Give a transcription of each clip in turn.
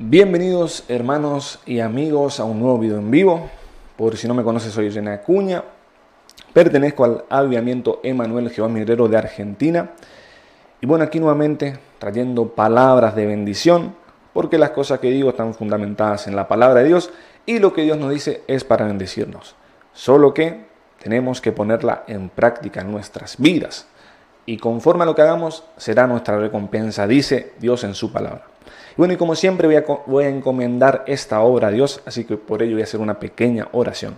Bienvenidos hermanos y amigos a un nuevo video en vivo. Por si no me conoces, soy René Acuña. Pertenezco al Avivamiento Emanuel Jehová Mi Guerrero de Argentina. Y bueno, aquí nuevamente trayendo palabras de bendición, porque las cosas que digo están fundamentadas en la palabra de Dios y lo que Dios nos dice es para bendecirnos. Solo que tenemos que ponerla en práctica en nuestras vidas. Y conforme a lo que hagamos, será nuestra recompensa, dice Dios en su palabra. Y bueno, y como siempre voy a encomendar esta obra a Dios, así que por ello voy a hacer una pequeña oración.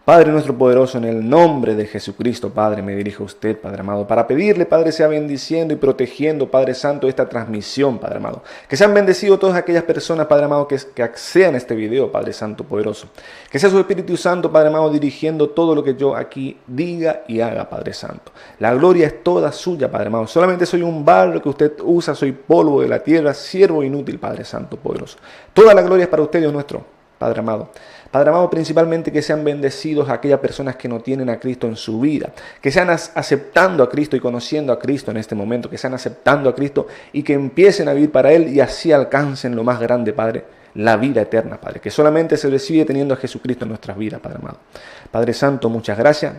Padre nuestro poderoso, en el nombre de Jesucristo, Padre, me dirijo a usted, Padre amado, para pedirle, Padre, sea bendiciendo y protegiendo, Padre Santo, esta transmisión, Padre amado. Que sean bendecidos todas aquellas personas, Padre amado, que accedan a este video, Padre Santo poderoso. Que sea su Espíritu Santo, Padre amado, dirigiendo todo lo que yo aquí diga y haga, Padre Santo. La gloria es toda suya, Padre amado. Solamente soy un barro que usted usa, soy polvo de la tierra, siervo inútil, Padre Santo poderoso. Toda la gloria es para usted, Dios nuestro, Padre amado. Padre amado, principalmente que sean bendecidos aquellas personas que no tienen a Cristo en su vida, que sean aceptando a Cristo y conociendo a Cristo en este momento, que sean aceptando a Cristo y que empiecen a vivir para Él y así alcancen lo más grande, Padre, la vida eterna, Padre, que solamente se recibe teniendo a Jesucristo en nuestras vidas, Padre amado. Padre Santo, muchas gracias.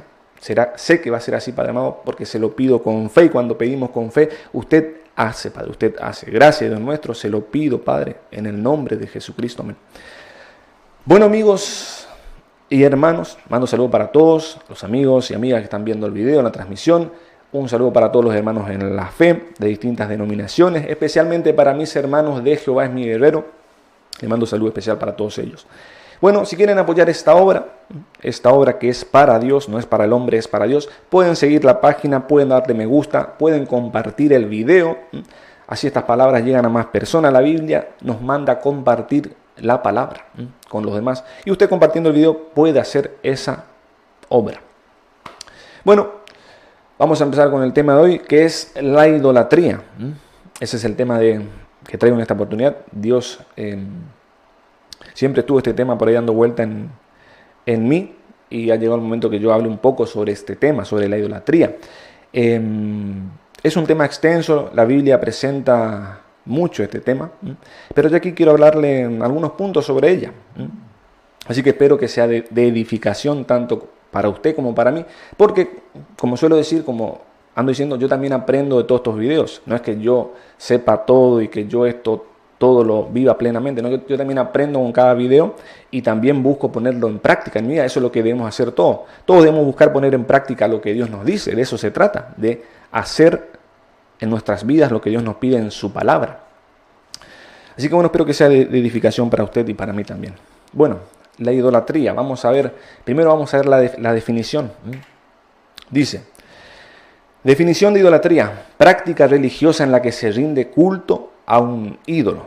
Sé que va a ser así, Padre amado, porque se lo pido con fe y cuando pedimos con fe, usted hace, Padre, usted hace. Gracias, Dios nuestro, se lo pido, Padre, en el nombre de Jesucristo. Amén. Bueno, amigos y hermanos, mando saludo para todos los amigos y amigas que están viendo el video, la transmisión. Un saludo para todos los hermanos en la fe de distintas denominaciones, especialmente para mis hermanos de Jehová es mi guerrero. Le mando saludo especial para todos ellos. Bueno, si quieren apoyar esta obra que es para Dios, no es para el hombre, es para Dios, pueden seguir la página, pueden darle me gusta, pueden compartir el video. Así estas palabras llegan a más personas. La Biblia nos manda a compartir la palabra con los demás. Y usted compartiendo el video puede hacer esa obra. Bueno, vamos a empezar con el tema de hoy, que es la idolatría. Ese es el tema que traigo en esta oportunidad. Dios siempre estuvo este tema por ahí dando vuelta en mí. Y ha llegado el momento que yo hable un poco sobre este tema, sobre la idolatría. Es un tema extenso. La Biblia presenta mucho este tema, pero yo aquí quiero hablarle en algunos puntos sobre ella. Así que espero que sea de edificación tanto para usted como para mí, porque como suelo decir, como ando diciendo, yo también aprendo de todos estos videos. No es que yo sepa todo y que yo todo lo viva plenamente, no, yo también aprendo con cada video y también busco ponerlo en práctica en mi vida. Eso es lo que debemos hacer todos. Todos debemos buscar poner en práctica lo que Dios nos dice. De eso se trata, de hacer en nuestras vidas lo que Dios nos pide en su palabra. Así que bueno, espero que sea de edificación para usted y para mí también. Bueno, la idolatría, primero vamos a ver la definición. Dice, definición de idolatría, práctica religiosa en la que se rinde culto a un ídolo.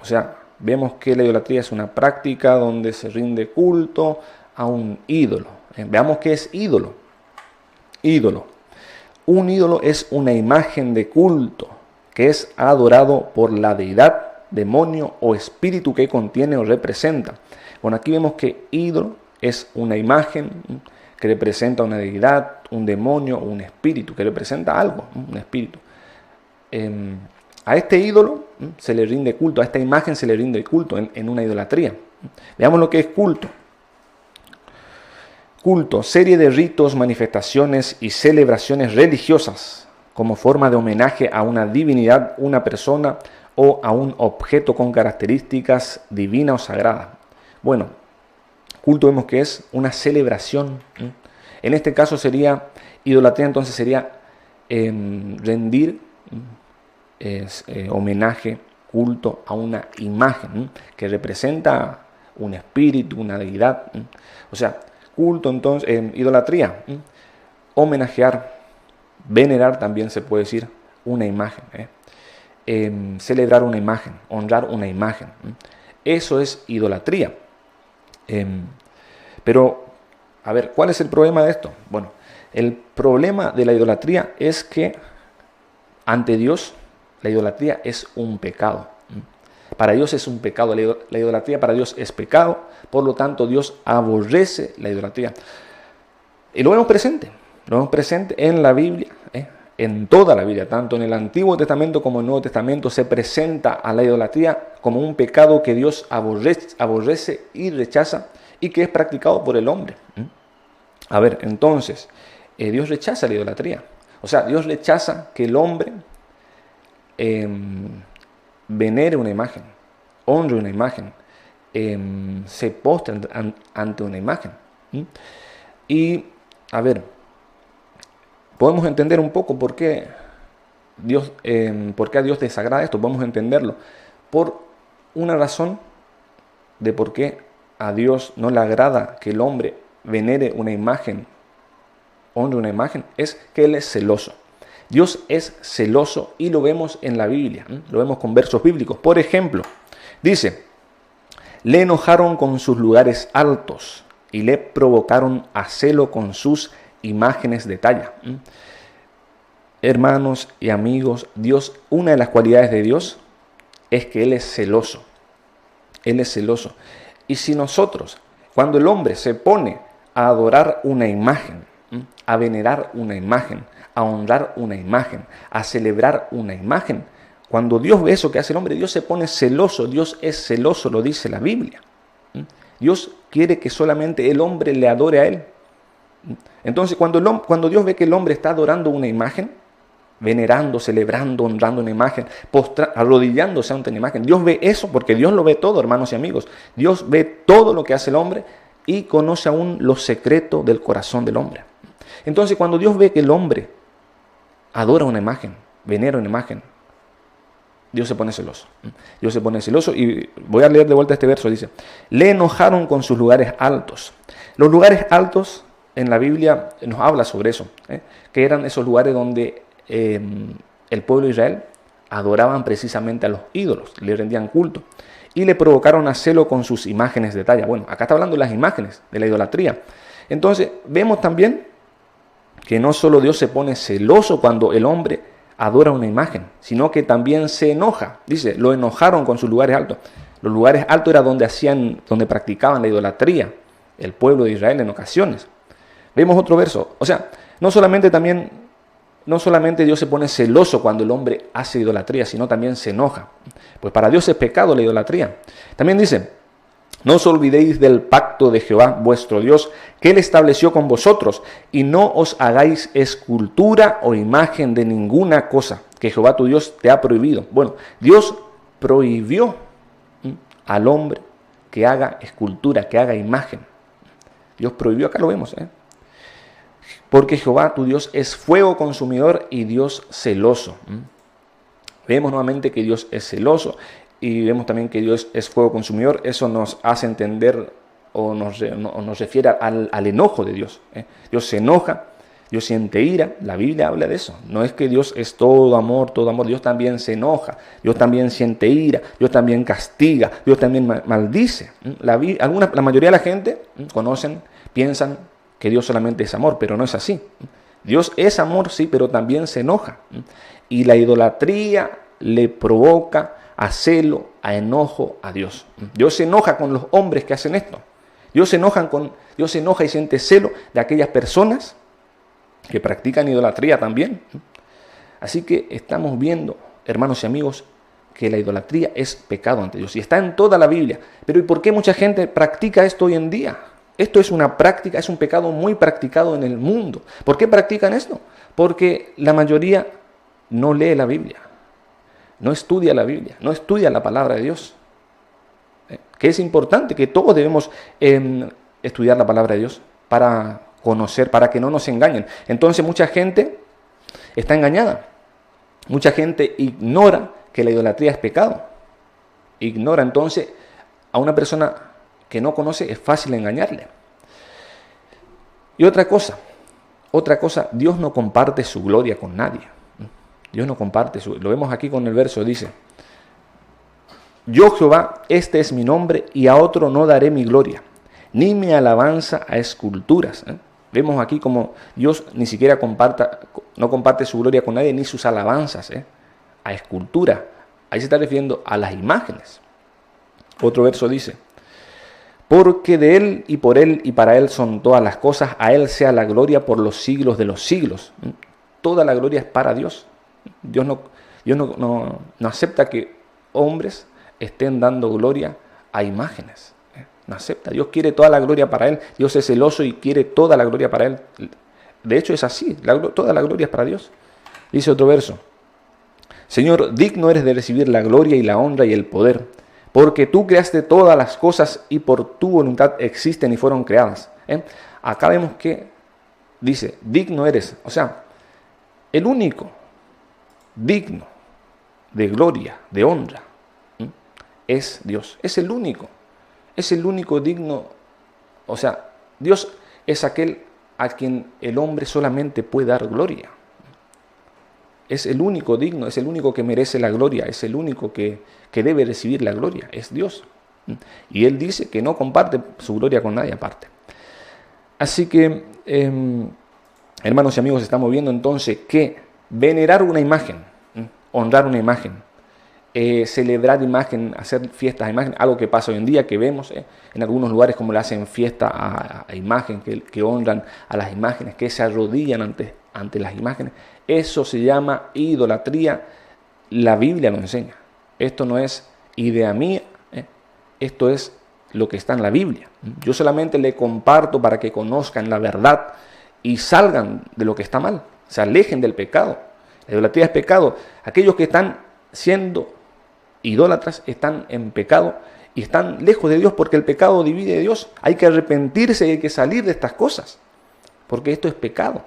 O sea, vemos que la idolatría es una práctica donde se rinde culto a un ídolo. Veamos qué es ídolo. Ídolo. Un ídolo es una imagen de culto que es adorado por la deidad, demonio o espíritu que contiene o representa. Bueno, aquí vemos que ídolo es una imagen que representa una deidad, un demonio o un espíritu que representa algo, un espíritu. A este ídolo se le rinde culto, a esta imagen se le rinde culto en una idolatría. Veamos lo que es culto. Culto, serie de ritos, manifestaciones y celebraciones religiosas como forma de homenaje a una divinidad, una persona o a un objeto con características divinas o sagradas. Bueno, culto vemos que es una celebración. En este caso sería idolatría, entonces sería rendir homenaje, culto a una imagen que representa un espíritu, una deidad. O sea, culto, entonces, idolatría, homenajear, venerar también se puede decir una imagen, celebrar una imagen, honrar una imagen. Eso es idolatría. Pero, a ver, ¿cuál es el problema de esto? Bueno, el problema de la idolatría es que ante Dios la idolatría es un pecado. Para Dios es un pecado, la idolatría para Dios es pecado, por lo tanto Dios aborrece la idolatría. Y lo vemos presente en la Biblia, en toda la Biblia, tanto en el Antiguo Testamento como en el Nuevo Testamento se presenta a la idolatría como un pecado que Dios aborrece y rechaza y que es practicado por el hombre. A ver, entonces, Dios rechaza la idolatría. O sea, Dios rechaza que el hombre venere una imagen, honre una imagen, se postre ante una imagen. Y, a ver, podemos entender un poco por qué a Dios desagrada esto. Podemos entenderlo por una razón de por qué a Dios no le agrada que el hombre venere una imagen, honre una imagen, es que Él es celoso. Dios es celoso y lo vemos en la Biblia, lo vemos con versos bíblicos. Por ejemplo, dice, le enojaron con sus lugares altos y le provocaron a celo con sus imágenes de talla. Hermanos y amigos, Dios, una de las cualidades de Dios es que Él es celoso. Él es celoso. Y si nosotros, cuando el hombre se pone a adorar una imagen, a venerar una imagen, a honrar una imagen, a celebrar una imagen, cuando Dios ve eso que hace el hombre, Dios se pone celoso. Dios es celoso, lo dice la Biblia. Dios quiere que solamente el hombre le adore a Él. Entonces, cuando Dios ve que el hombre está adorando una imagen, venerando, celebrando, honrando una imagen, arrodillándose ante una imagen, Dios ve eso porque Dios lo ve todo, hermanos y amigos. Dios ve todo lo que hace el hombre y conoce aún los secretos del corazón del hombre. Entonces, cuando Dios ve que el hombre adora una imagen, venera una imagen, Dios se pone celoso. Dios se pone celoso y voy a leer de vuelta este verso. Dice, le enojaron con sus lugares altos. Los lugares altos en la Biblia nos habla sobre eso, que eran esos lugares donde el pueblo de Israel adoraban precisamente a los ídolos, le rendían culto y le provocaron a celo con sus imágenes de talla. Bueno, acá está hablando de las imágenes, de la idolatría. Entonces, vemos también que no solo Dios se pone celoso cuando el hombre adora una imagen, sino que también se enoja. Dice, lo enojaron con sus lugares altos. Los lugares altos era donde practicaban la idolatría, el pueblo de Israel en ocasiones. Vemos otro verso. O sea, no solamente Dios se pone celoso cuando el hombre hace idolatría, sino también se enoja. Pues para Dios es pecado la idolatría. También dice, no os olvidéis del pacto de Jehová vuestro Dios, que Él estableció con vosotros, y no os hagáis escultura o imagen de ninguna cosa que Jehová tu Dios te ha prohibido. Bueno, Dios prohibió al hombre que haga escultura, que haga imagen. Dios prohibió, acá lo vemos, porque Jehová tu Dios es fuego consumidor y Dios celoso. Vemos nuevamente que Dios es celoso y vemos también que Dios es fuego consumidor. Eso nos hace entender o nos refiere al enojo de Dios. Dios se enoja, Dios siente ira. La Biblia habla de eso. No es que Dios es todo amor, todo amor. Dios también se enoja, Dios también siente ira, Dios también castiga, Dios también maldice. La mayoría de la gente piensan que Dios solamente es amor, pero no es así. Dios es amor, sí, pero también se enoja. Y la idolatría le provoca a celo, a enojo a Dios. Dios se enoja con los hombres que hacen esto. Dios se enoja y siente celo de aquellas personas que practican idolatría también. Así que estamos viendo, hermanos y amigos, que la idolatría es pecado ante Dios. Y está en toda la Biblia. Pero ¿y por qué mucha gente practica esto hoy en día? Esto es una práctica, es un pecado muy practicado en el mundo. ¿Por qué practican esto? Porque la mayoría no lee la Biblia, no estudia la Biblia, no estudia la palabra de Dios. Que es importante, que todos debemos estudiar la palabra de Dios para conocer, para que no nos engañen. Entonces mucha gente está engañada. Mucha gente ignora que la idolatría es pecado. Ignora entonces a una persona que no conoce, es fácil engañarle. Y otra cosa, Dios no comparte su gloria con nadie. Dios no comparte lo vemos aquí con el verso, dice, yo Jehová, este es mi nombre, y a otro no daré mi gloria, ni mi alabanza a esculturas. Vemos aquí como Dios ni siquiera no comparte su gloria con nadie, ni sus alabanzas a escultura. Ahí se está refiriendo a las imágenes. Otro verso dice, porque de Él y por Él y para Él son todas las cosas, a Él sea la gloria por los siglos de los siglos. Toda la gloria es para Dios. Dios no acepta que hombres estén dando gloria a imágenes. No acepta. Dios quiere toda la gloria para Él. Dios es celoso y quiere toda la gloria para Él. De hecho es así. Toda la gloria es para Dios. Dice otro verso. Señor, digno eres de recibir la gloria y la honra y el poder, porque tú creaste todas las cosas y por tu voluntad existen y fueron creadas. Acá vemos que dice, digno eres. O sea, el único digno de gloria, de honra, es Dios. Es el único digno. O sea, Dios es aquel a quien el hombre solamente puede dar gloria. Es el único digno, es el único que merece la gloria, es el único que debe recibir la gloria, es Dios. Y Él dice que no comparte su gloria con nadie aparte. Así que, hermanos y amigos, estamos viendo entonces que venerar una imagen, honrar una imagen, celebrar imagen, hacer fiestas a imagen, algo que pasa hoy en día, que vemos en algunos lugares como le hacen fiesta a imagen, que honran a las imágenes, que se arrodillan ante las imágenes. Eso se llama idolatría. La Biblia lo enseña. Esto no es idea mía, esto es lo que está en la Biblia. Yo solamente le comparto para que conozcan la verdad y salgan de lo que está mal, se alejen del pecado. La idolatría es pecado. Aquellos que están siendo idólatras están en pecado y están lejos de Dios, porque el pecado divide de Dios. Hay que arrepentirse y hay que salir de estas cosas, porque esto es pecado.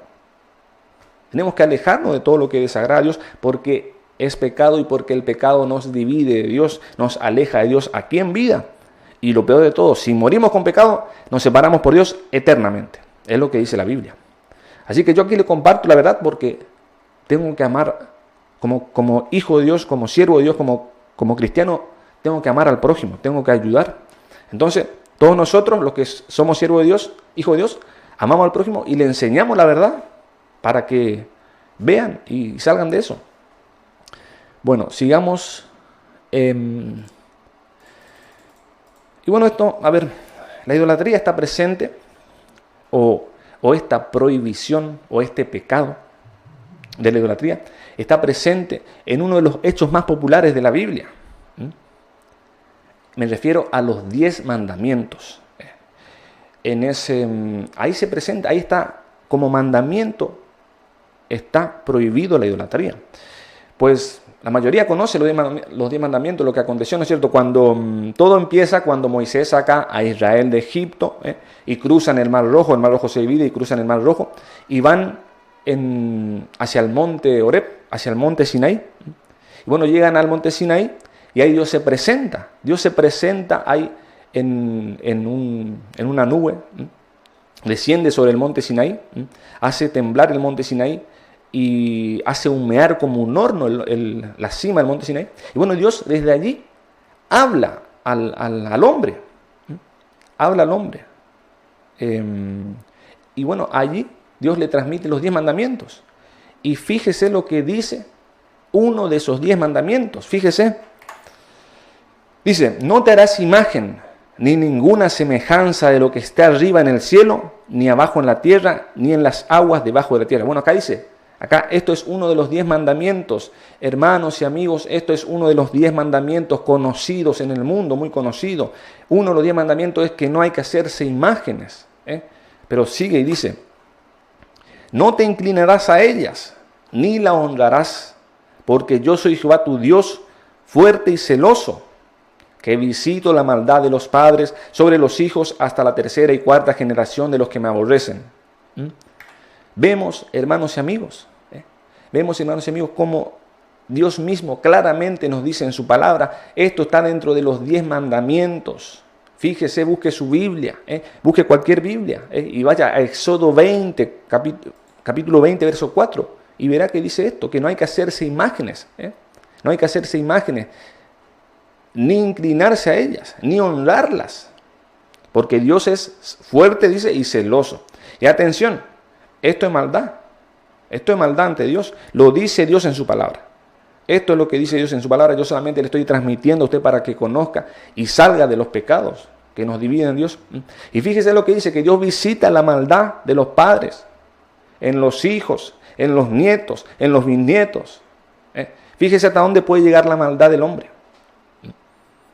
Tenemos que alejarnos de todo lo que desagrada a Dios, porque es pecado y porque el pecado nos divide de Dios, nos aleja de Dios aquí en vida. Y lo peor de todo, si morimos con pecado, nos separamos por Dios eternamente. Es lo que dice la Biblia. Así que yo aquí le comparto la verdad, porque tengo que amar como hijo de Dios, como siervo de Dios, como cristiano, tengo que amar al prójimo, tengo que ayudar. Entonces, todos nosotros, los que somos siervos de Dios, hijos de Dios, amamos al prójimo y le enseñamos la verdad para que vean y salgan de eso. Bueno, sigamos. Y bueno, esto, a ver, la idolatría está presente, o esta prohibición, o este pecado de la idolatría, está presente en uno de los hechos más populares de la Biblia. Me refiero a los 10 mandamientos. Ahí se presenta, ahí está como mandamiento, está prohibido la idolatría. Pues la mayoría conoce los 10 mandamientos, lo que aconteció, ¿no es cierto? Cuando todo empieza, cuando Moisés saca a Israel de Egipto, y cruzan el Mar Rojo se divide y cruzan el Mar Rojo, y van hacia el monte Horeb, hacia el monte Sinaí. Y bueno, llegan al monte Sinaí, y ahí Dios se presenta ahí en una nube, desciende sobre el monte Sinaí, hace temblar el monte Sinaí, y hace humear como un horno la cima del monte Sinaí. Y bueno, Dios desde allí habla al hombre. Habla al hombre. Y bueno, allí Dios le transmite los 10 mandamientos. Y fíjese lo que dice uno de esos 10 mandamientos. Fíjese. Dice, no te harás imagen ni ninguna semejanza de lo que esté arriba en el cielo, ni abajo en la tierra, ni en las aguas debajo de la tierra. Bueno, acá dice, esto es uno de los 10 mandamientos. Hermanos y amigos, esto es uno de los 10 mandamientos conocidos en el mundo, muy conocido. Uno de los 10 mandamientos es que no hay que hacerse imágenes. Pero sigue y dice, no te inclinarás a ellas, ni la honrarás, porque yo soy Jehová tu Dios, fuerte y celoso, que visito la maldad de los padres sobre los hijos hasta la 3ª y 4ª generación de los que me aborrecen. Vemos, hermanos y amigos, cómo Dios mismo claramente nos dice en su palabra, esto está dentro de los 10 mandamientos. Fíjese, busque su Biblia, busque cualquier Biblia, y vaya a Éxodo 20, capítulo 20, verso 4, y verá que dice esto, que no hay que hacerse imágenes, no hay que hacerse imágenes, ni inclinarse a ellas, ni honrarlas, porque Dios es fuerte, dice, y celoso. Y atención, esto es maldad ante Dios, lo dice Dios en su palabra. Esto es lo que dice Dios en su palabra, yo solamente le estoy transmitiendo a usted para que conozca y salga de los pecados que nos dividen en Dios. Y fíjese lo que dice, que Dios visita la maldad de los padres, en los hijos, en los nietos, en los bisnietos. Fíjese hasta dónde puede llegar la maldad del hombre.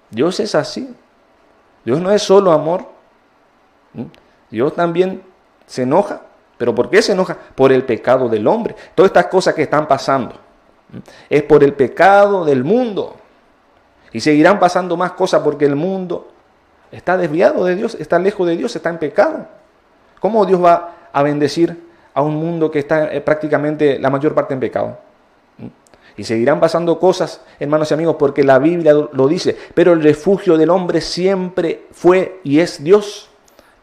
Dios es así. Dios no es solo amor. Dios también se enoja. ¿Pero por qué se enoja? Por el pecado del hombre. Todas estas cosas que están pasando es por el pecado del mundo. Y seguirán pasando más cosas porque el mundo está desviado de Dios, está lejos de Dios, está en pecado. ¿Cómo Dios va a bendecir a un mundo que está prácticamente la mayor parte en pecado? Y seguirán pasando cosas, hermanos y amigos, porque la Biblia lo dice. Pero el refugio del hombre siempre fue y es Dios.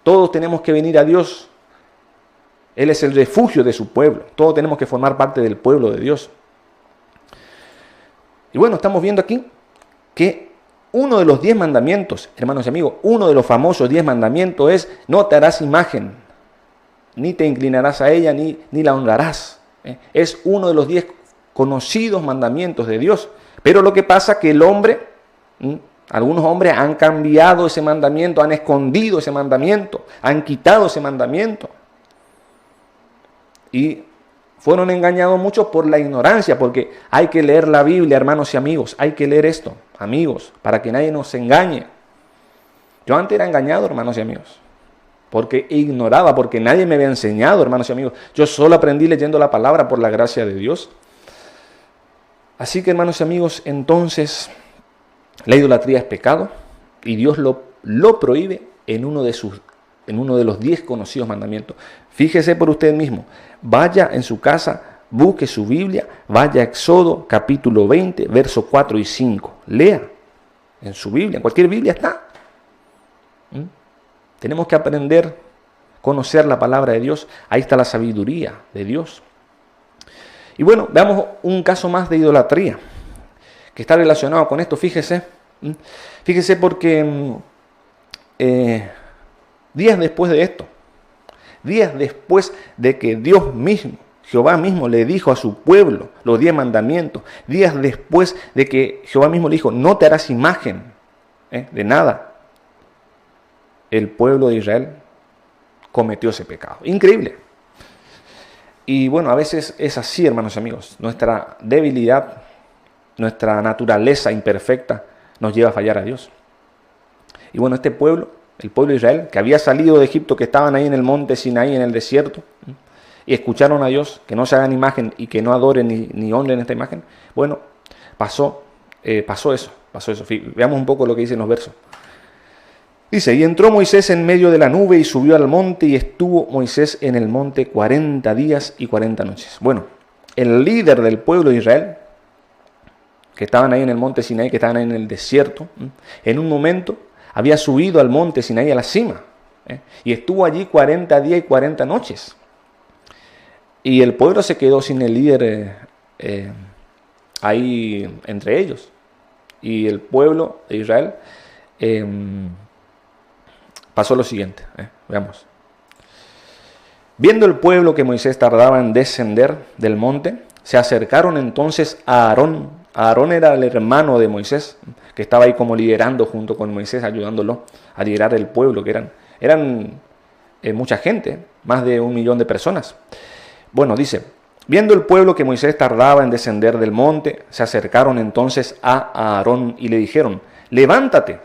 Todos tenemos que venir a Dios. Él es el refugio de su pueblo. Todos tenemos que formar parte del pueblo de Dios. Y bueno, estamos viendo aquí que uno de los 10 mandamientos, hermanos y amigos, uno de los famosos 10 mandamientos es: no te harás imagen, ni te inclinarás a ella, ni la honrarás. Es uno de los 10 conocidos mandamientos de Dios. Pero lo que pasa es que el hombre, algunos hombres han cambiado ese mandamiento, han escondido ese mandamiento, han quitado ese mandamiento. Y fueron engañados muchos por la ignorancia, porque hay que leer la Biblia, hermanos y amigos. Hay que leer esto, amigos, para que nadie nos engañe. Yo antes era engañado, hermanos y amigos, porque ignoraba, porque nadie me había enseñado, hermanos y amigos. Yo solo aprendí leyendo la palabra por la gracia de Dios. Así que, hermanos y amigos, entonces la idolatría es pecado y Dios lo prohíbe en uno de los 10 conocidos mandamientos. Fíjese por usted mismo. Vaya en su casa, busque su Biblia, vaya a Éxodo capítulo 20, versos 4 y 5. Lea en su Biblia, en cualquier Biblia está. Tenemos que aprender, conocer la palabra de Dios. Ahí está la sabiduría de Dios. Y bueno, veamos un caso más de idolatría que está relacionado con esto. Fíjese porque días después de esto, días después de que Dios mismo, Jehová mismo le dijo a su pueblo los 10 mandamientos, días después de que Jehová mismo le dijo: no te harás imagen de nada, el pueblo de Israel cometió ese pecado. Increíble. Y bueno, a veces es así, hermanos y amigos. Nuestra debilidad, nuestra naturaleza imperfecta nos lleva a fallar a Dios. Y bueno, este pueblo, el pueblo de Israel, que había salido de Egipto, que estaban ahí en el monte Sinaí, en el desierto, y escucharon a Dios, que no se hagan imagen y que no adoren ni honren esta imagen. Bueno, pasó eso. Veamos un poco lo que dicen los versos. Dice: y entró Moisés en medio de la nube y subió al monte, y estuvo Moisés en el monte 40 días y 40 noches. Bueno, el líder del pueblo de Israel, que estaban ahí en el monte Sinaí, que estaban ahí en el desierto, en un momento había subido al monte Sinaí, a la cima, y estuvo allí 40 días y 40 noches. Y el pueblo se quedó sin el líder ahí entre ellos. Y el pueblo de Israel pasó lo siguiente, veamos. Viendo el pueblo que Moisés tardaba en descender del monte, se acercaron entonces a Aarón. Aarón era el hermano de Moisés, que estaba ahí como liderando junto con Moisés, ayudándolo a liderar el pueblo, que eran mucha gente, más de 1 millón de personas. Bueno, dice: viendo el pueblo que Moisés tardaba en descender del monte, se acercaron entonces a Aarón y le dijeron: levántate,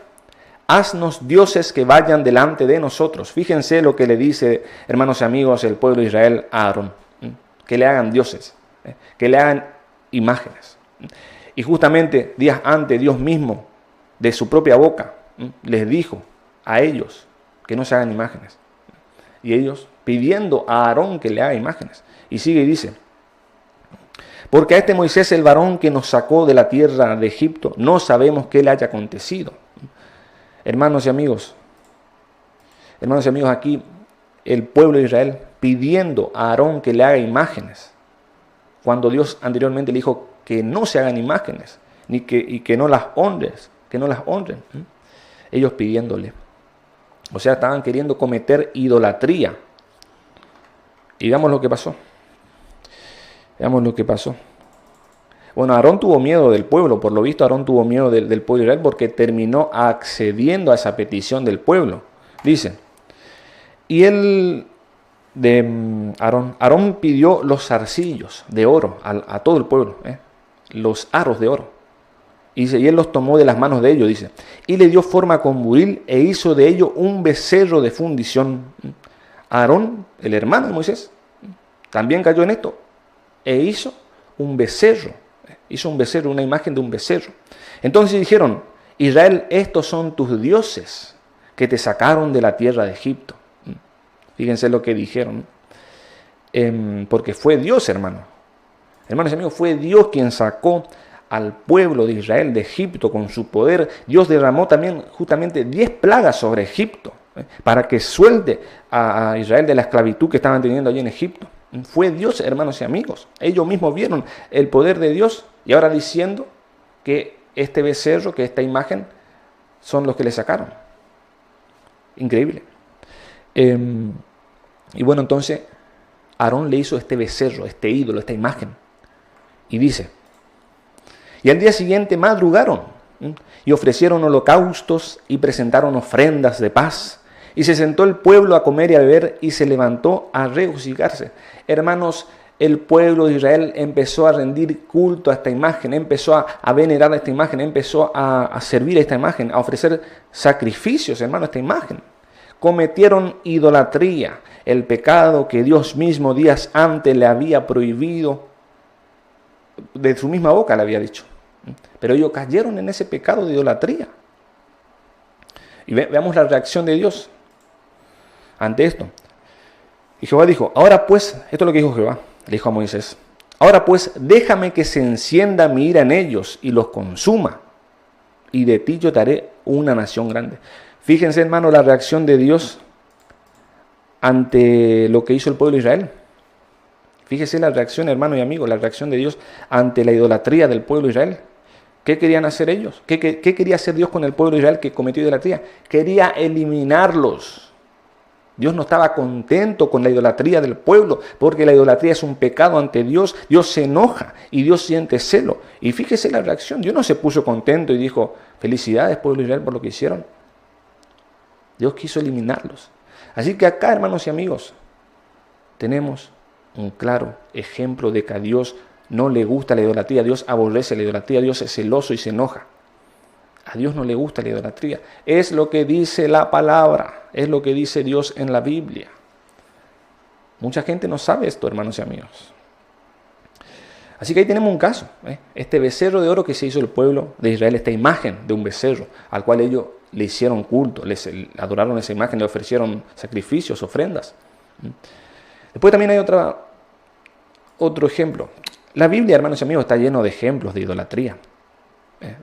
haznos dioses que vayan delante de nosotros. Fíjense lo que le dice, hermanos y amigos, el pueblo de Israel a Aarón: que le hagan dioses, que le hagan imágenes. Y justamente días antes, Dios mismo, de su propia boca, les dijo a ellos que no se hagan imágenes. Y ellos pidiendo a Aarón que le haga imágenes. Y sigue y dice: porque a este Moisés, el varón que nos sacó de la tierra de Egipto, no sabemos qué le haya acontecido. Hermanos y amigos, aquí el pueblo de Israel pidiendo a Aarón que le haga imágenes, cuando Dios anteriormente le dijo que no se hagan imágenes, y que no las honren. Ellos pidiéndole. O sea, estaban queriendo cometer idolatría. Y veamos lo que pasó. Bueno, Aarón tuvo miedo del pueblo. Por lo visto, Aarón tuvo miedo del pueblo de Israel, porque terminó accediendo a esa petición del pueblo. Dice: y Aarón pidió los zarcillos de oro a todo el pueblo, los aros de oro. Y dice, y él los tomó de las manos de ellos, dice, y le dio forma con buril e hizo de ello un becerro de fundición. Aarón, el hermano de Moisés, también cayó en esto e hizo un becerro, una imagen de un becerro. Entonces dijeron, Israel, estos son tus dioses que te sacaron de la tierra de Egipto. Fíjense lo que dijeron, porque fue Dios, hermanos y amigos, fue Dios quien sacó al pueblo de Israel de Egipto con su poder. Dios derramó también justamente 10 plagas sobre Egipto, para que suelte a Israel de la esclavitud que estaban teniendo allí en Egipto. Fue Dios, hermanos y amigos. Ellos mismos vieron el poder de Dios y ahora diciendo que este becerro, que esta imagen, son los que le sacaron. Increíble. Y bueno, entonces Aarón le hizo este becerro, este ídolo, esta imagen. Y dice, y al día siguiente madrugaron y ofrecieron holocaustos y presentaron ofrendas de paz. Y se sentó el pueblo a comer y a beber y se levantó a regocijarse. Hermanos, el pueblo de Israel empezó a rendir culto a esta imagen, empezó a venerar a esta imagen, empezó a servir a esta imagen, a ofrecer sacrificios, hermanos, a esta imagen. Cometieron idolatría, el pecado que Dios mismo días antes le había prohibido, de su misma boca le había dicho. Pero ellos cayeron en ese pecado de idolatría. Y veamos la reacción de Dios ante esto. Y Jehová dijo, ahora pues, esto es lo que dijo Jehová, le dijo a Moisés, ahora pues déjame que se encienda mi ira en ellos y los consuma, y de ti yo te haré una nación grande. Fíjense, hermano, la reacción de Dios ante lo que hizo el pueblo de Israel. Fíjese la reacción, hermano y amigo, la reacción de Dios ante la idolatría del pueblo de Israel. ¿Qué querían hacer ellos? ¿Qué quería hacer Dios con el pueblo de Israel que cometió idolatría? Quería eliminarlos. Dios no estaba contento con la idolatría del pueblo, porque la idolatría es un pecado ante Dios. Dios se enoja y Dios siente celo. Y fíjese la reacción. Dios no se puso contento y dijo, felicidades, pueblo de Israel, por lo que hicieron. Dios quiso eliminarlos. Así que acá, hermanos y amigos, tenemos un claro ejemplo de que a Dios no le gusta la idolatría. Dios aborrece la idolatría. Dios es celoso y se enoja. A Dios no le gusta la idolatría. Es lo que dice la palabra. Es lo que dice Dios en la Biblia. Mucha gente no sabe esto, hermanos y amigos. Así que ahí tenemos un caso. Este becerro de oro que se hizo el pueblo de Israel, esta imagen de un becerro, al cual ellos le hicieron culto, les adoraron esa imagen, le ofrecieron sacrificios, ofrendas. Después también hay otro ejemplo. La Biblia, hermanos y amigos, está lleno de ejemplos de idolatría.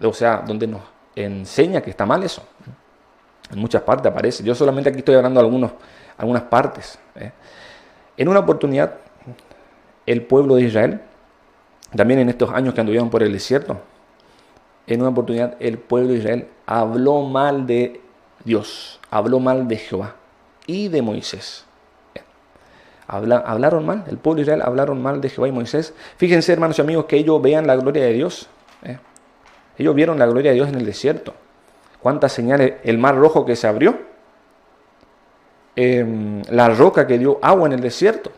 O sea, donde nos enseña que está mal eso. En muchas partes aparece. Yo solamente aquí estoy hablando de algunas partes. En una oportunidad, el pueblo de Israel, también en estos años que anduvieron por el desierto, en una oportunidad el pueblo de Israel habló mal de Dios, habló mal de Jehová y de Moisés. Hablaron mal, el pueblo de Israel hablaron mal de Jehová y Moisés. Fíjense, hermanos y amigos, que ellos vean la gloria de Dios. Ellos vieron la gloria de Dios en el desierto. Cuántas señales, el mar rojo que se abrió, la roca que dio agua en el desierto,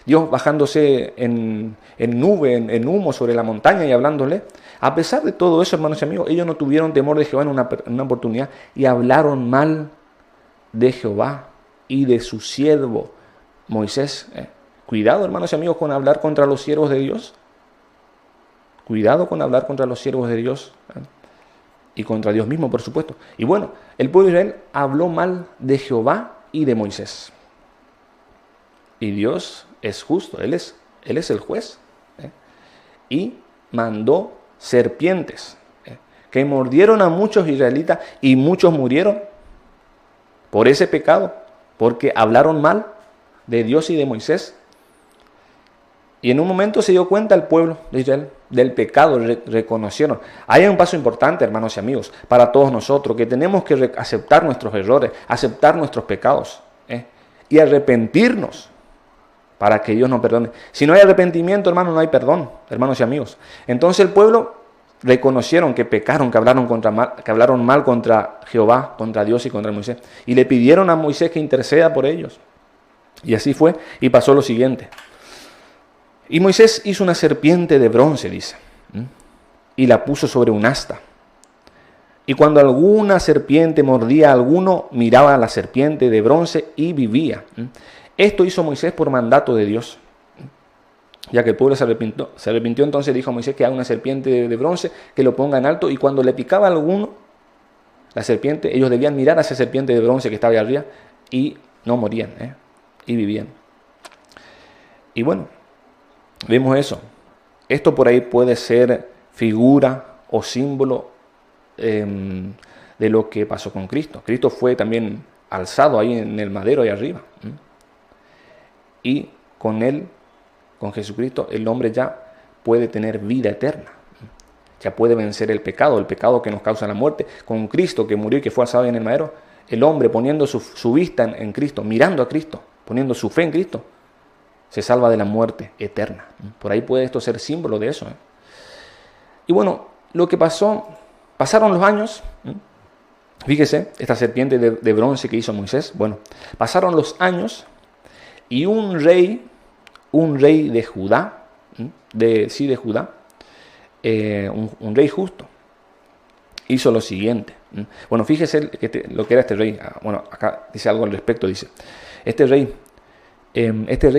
Dios bajándose en nube, en humo sobre la montaña y hablándole. A pesar de todo eso, hermanos y amigos, ellos no tuvieron temor de Jehová en una oportunidad y hablaron mal de Jehová y de su siervo Moisés. Cuidado, hermanos y amigos, con hablar contra los siervos de Dios. Cuidado con hablar contra los siervos de Dios y contra Dios mismo, por supuesto. Y bueno, el pueblo de Israel habló mal de Jehová y de Moisés. Y Dios es justo, Él es el juez. Y mandó serpientes que mordieron a muchos israelitas y muchos murieron por ese pecado, porque hablaron mal de Dios y de Moisés. Y en un momento se dio cuenta el pueblo de Israel del pecado, reconocieron. Hay un paso importante, hermanos y amigos, para todos nosotros, que tenemos que aceptar nuestros errores, aceptar nuestros pecados y arrepentirnos para que Dios nos perdone. Si no hay arrepentimiento, hermano, no hay perdón, hermanos y amigos. Entonces el pueblo reconocieron que pecaron, que hablaron mal contra Jehová, contra Dios y contra Moisés. Y le pidieron a Moisés que interceda por ellos. Y así fue, y pasó lo siguiente. Y Moisés hizo una serpiente de bronce, dice. y la puso sobre un asta. Y cuando alguna serpiente mordía a alguno, miraba a la serpiente de bronce y vivía. Esto hizo Moisés por mandato de Dios. Ya que el pueblo se arrepintió, entonces dijo a Moisés que haga una serpiente de bronce, que lo ponga en alto, y cuando le picaba a alguno, la serpiente, ellos debían mirar a esa serpiente de bronce que estaba allá arriba, y no morían, y vivían. Y bueno, vemos eso. Esto por ahí puede ser figura o símbolo de lo que pasó con Cristo. Cristo fue también alzado ahí en el madero, ahí arriba. Y con él, con Jesucristo, el hombre ya puede tener vida eterna. Ya puede vencer el pecado que nos causa la muerte. Con Cristo que murió y que fue alzado en el madero, el hombre poniendo su vista en Cristo, mirando a Cristo, poniendo su fe en Cristo, se salva de la muerte eterna. Por ahí puede esto ser símbolo de eso. Y bueno, lo que pasaron los años. Fíjese, esta serpiente de bronce que hizo Moisés. Bueno, pasaron los años y un rey de Judá, de Judá, un rey justo, hizo lo siguiente. Bueno, fíjese lo que era este rey. Bueno, acá dice algo al respecto, dice. Este rey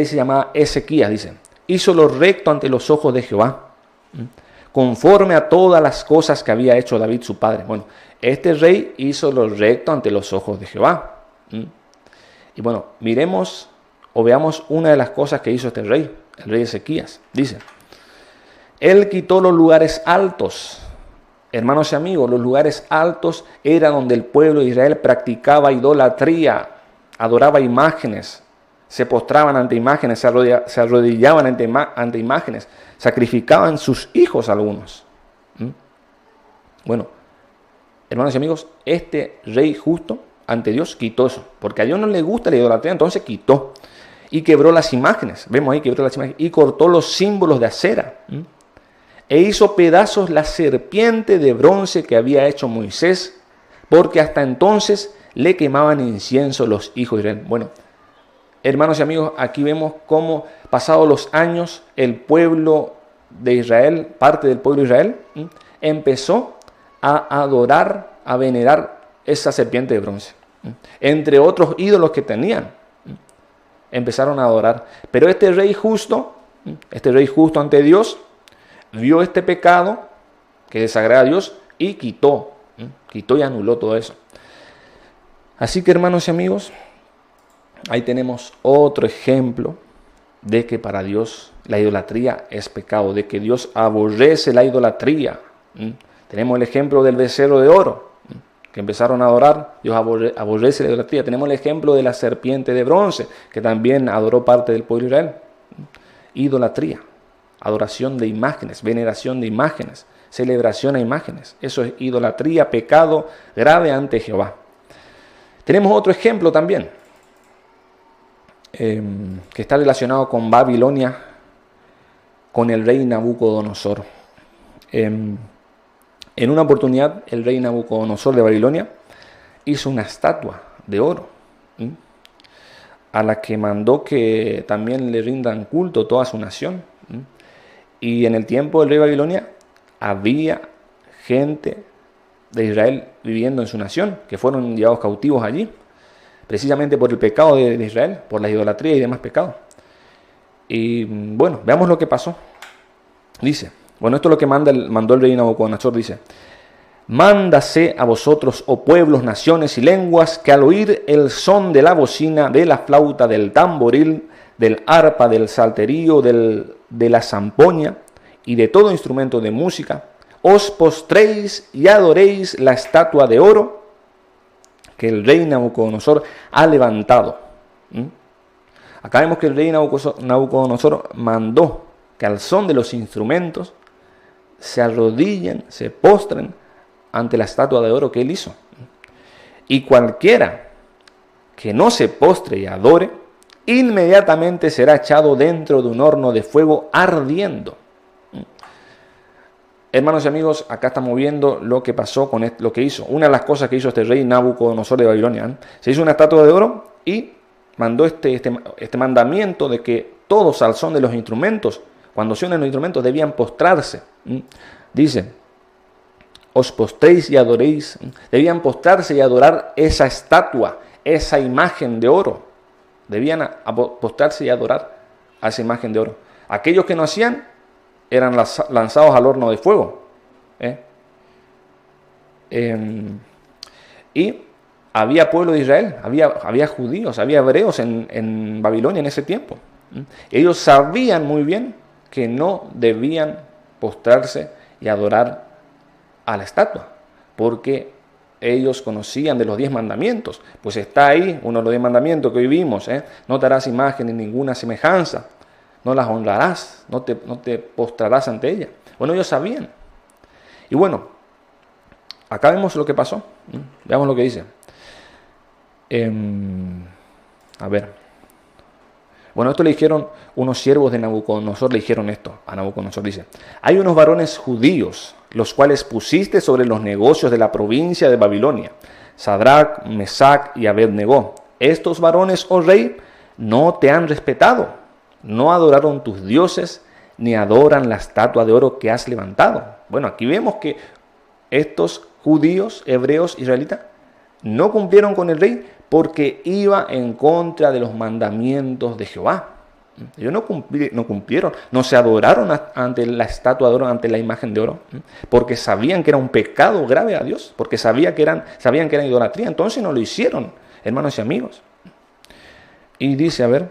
se llamaba Ezequías, dice. Hizo lo recto ante los ojos de Jehová, conforme a todas las cosas que había hecho David su padre. Bueno, este rey hizo lo recto ante los ojos de Jehová. Y bueno, miremos o veamos una de las cosas que hizo este rey, el rey Ezequías. Dice, él quitó los lugares altos. Hermanos y amigos, los lugares altos era donde el pueblo de Israel practicaba idolatría, adoraba imágenes, se postraban ante imágenes, se arrodillaban ante imágenes, sacrificaban sus hijos algunos. Bueno, hermanos y amigos, este rey justo ante Dios quitó eso, porque a Dios no le gusta la idolatría, entonces quitó y quebró las imágenes. Vemos ahí, quebró las imágenes y cortó los símbolos de acera. E hizo pedazos la serpiente de bronce que había hecho Moisés, porque hasta entonces le quemaban incienso los hijos de Israel. Bueno, hermanos y amigos, aquí vemos cómo pasados los años el pueblo de Israel, parte del pueblo de Israel, empezó a adorar, a venerar esa serpiente de bronce. Entre otros ídolos que tenían, empezaron a adorar. Pero este rey justo ante Dios, vio este pecado que desagrada a Dios y quitó y anuló todo eso. Así que, hermanos y amigos, ahí tenemos otro ejemplo de que para Dios la idolatría es pecado, de que Dios aborrece la idolatría. Tenemos el ejemplo del becerro de oro, que empezaron a adorar. Dios aborrece la idolatría. Tenemos el ejemplo de la serpiente de bronce, que también adoró parte del pueblo de Israel. Idolatría, adoración de imágenes, veneración de imágenes, celebración a imágenes. Eso es idolatría, pecado grave ante Jehová. Tenemos otro ejemplo también, que está relacionado con Babilonia, con el rey Nabucodonosor. En una oportunidad, el rey Nabucodonosor de Babilonia hizo una estatua de oro, a la que mandó que también le rindan culto toda su nación. Y en el tiempo del rey de Babilonia había gente de Israel viviendo en su nación, que fueron llevados cautivos allí, precisamente por el pecado de Israel, por la idolatría y demás pecados. Y bueno, veamos lo que pasó. Dice, bueno, esto es lo que mandó el rey Nabucodonosor, dice: mándase a vosotros, oh pueblos, naciones y lenguas, que al oír el son de la bocina, de la flauta, del tamboril, del arpa, del salterio, de la zampoña y de todo instrumento de música, os postréis y adoréis la estatua de oro que el rey Nabucodonosor ha levantado. Acá vemos que el rey Nabucodonosor mandó que al son de los instrumentos se arrodillen, se postren ante la estatua de oro que él hizo. Y cualquiera que no se postre y adore, inmediatamente será echado dentro de un horno de fuego ardiendo. Hermanos y amigos, acá estamos viendo lo que pasó con lo que hizo. Una de las cosas que hizo este rey Nabucodonosor de Babilonia, se hizo una estatua de oro y mandó este mandamiento de que todos al son de los instrumentos, cuando suenan los instrumentos, debían postrarse. Dice, os postréis y adoréis. Debían postrarse y adorar esa estatua, esa imagen de oro. Debían postrarse y adorar a esa imagen de oro. Aquellos que no hacían eran lanzados al horno de fuego. Y había pueblo de Israel, había judíos, había hebreos en Babilonia en ese tiempo. Ellos sabían muy bien que no debían postrarse y adorar a la estatua, porque ellos conocían de los 10 mandamientos. Pues está ahí uno de los 10 mandamientos que hoy vimos. No te harás imagen ni ninguna semejanza, no las honrarás, no te postrarás ante ella. Bueno, ellos sabían. Y bueno, acá vemos lo que pasó. Veamos lo que dice. A ver. Bueno, esto le dijeron unos siervos de Nabucodonosor, le dijeron esto a Nabucodonosor, dice: hay unos varones judíos, los cuales pusiste sobre los negocios de la provincia de Babilonia, Sadrach, Mesac y Abed-negó. Estos varones, oh rey, no te han respetado, no adoraron tus dioses, ni adoran la estatua de oro que has levantado. Bueno, aquí vemos que estos judíos, hebreos, israelitas, no cumplieron con el rey porque iba en contra de los mandamientos de Jehová. Ellos no cumplieron, no se adoraron ante la estatua de oro, ante la imagen de oro, porque sabían que era un pecado grave a Dios, porque sabían que era idolatría, entonces no lo hicieron, hermanos y amigos. Y dice, a ver,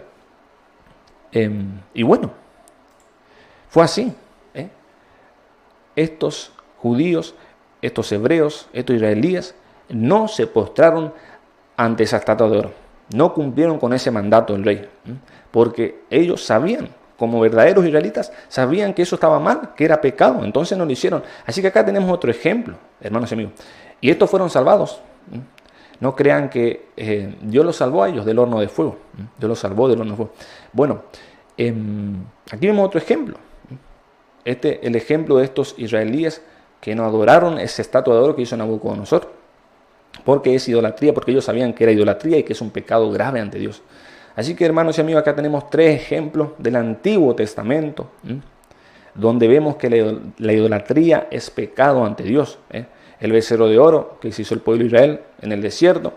y bueno, fue así. Estos judíos, estos hebreos, estos israelíes, no se postraron ante esa estatua de oro. No cumplieron con ese mandato del rey, porque ellos sabían, como verdaderos israelitas, sabían que eso estaba mal, que era pecado, entonces no lo hicieron. Así que acá tenemos otro ejemplo, hermanos y amigos. Y estos fueron salvados. No crean que Dios los salvó a ellos del horno de fuego. Dios los salvó del horno de fuego. Bueno, aquí vemos otro ejemplo. El ejemplo de estos israelíes que no adoraron esa estatua de oro que hizo Nabucodonosor, porque es idolatría, porque ellos sabían que era idolatría y que es un pecado grave ante Dios. Así que, hermanos y amigos, acá tenemos 3 ejemplos del Antiguo Testamento, donde vemos que la idolatría es pecado ante Dios. El becerro de oro que se hizo el pueblo de Israel en el desierto,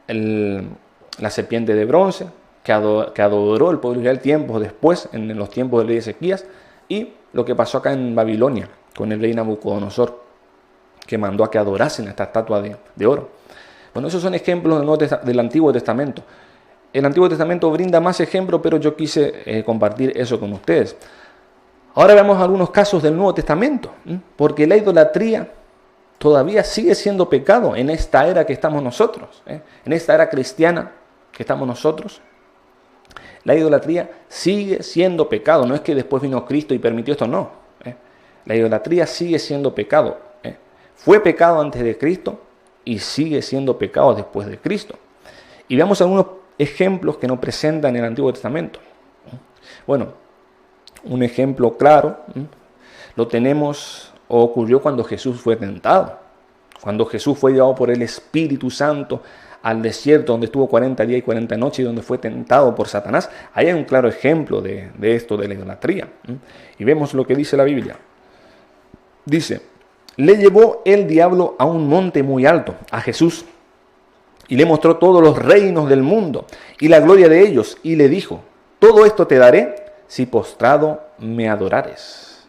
la serpiente de bronce que adoró el pueblo de Israel tiempos después, en los tiempos del rey Ezequías, y lo que pasó acá en Babilonia con el rey Nabucodonosor, que mandó a que adorasen a esta estatua de oro. Bueno, esos son ejemplos del Antiguo Testamento. El Antiguo Testamento brinda más ejemplos, pero yo quise compartir eso con ustedes. Ahora veamos algunos casos del Nuevo Testamento, porque la idolatría todavía sigue siendo pecado en esta era que estamos nosotros, en esta era cristiana que estamos nosotros. La idolatría sigue siendo pecado, no es que después vino Cristo y permitió esto, no. La idolatría sigue siendo pecado. Fue pecado antes de Cristo y sigue siendo pecado después de Cristo. Y veamos algunos ejemplos que nos presentan en el Antiguo Testamento. Bueno, un ejemplo claro lo tenemos o ocurrió cuando Jesús fue tentado. Cuando Jesús fue llevado por el Espíritu Santo al desierto, donde estuvo 40 días y 40 noches y donde fue tentado por Satanás. Ahí hay un claro ejemplo de esto, de la idolatría. Y vemos lo que dice la Biblia. Dice: le llevó el diablo a un monte muy alto, a Jesús, y le mostró todos los reinos del mundo y la gloria de ellos, y le dijo: todo esto te daré si postrado me adorares.